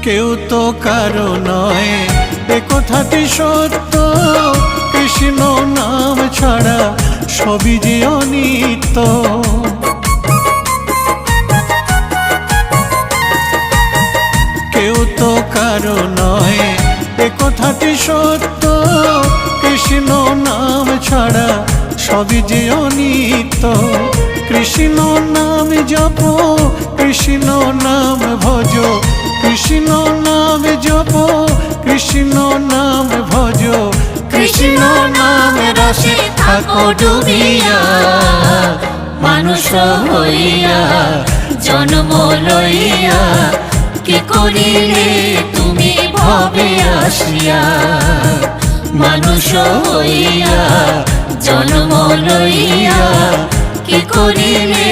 কেউ তো কারো নয় এ কথাটি সত্য, কৃষ্ণ নাম ছাড়া সবই যে অনিত্য। কেউ তো কারো নয় এ কথাটি সত্য, কৃষ্ণ নাম ছাড়া সবই যে অনিত্য। কৃষ্ণ নাম জপ, কৃষ্ণ নাম ভজ, কৃষ্ণ নাম জপ, কৃষ্ণ নাম ভজ, কৃষ্ণ নাম রসে থাকো ডুবিয়া। মানুষ হইয়া জন্ম লইয়া কি করিলে তুমি ভবে আসিয়া। মানুষ হইয়া জন্ম লইয়া কি করিলে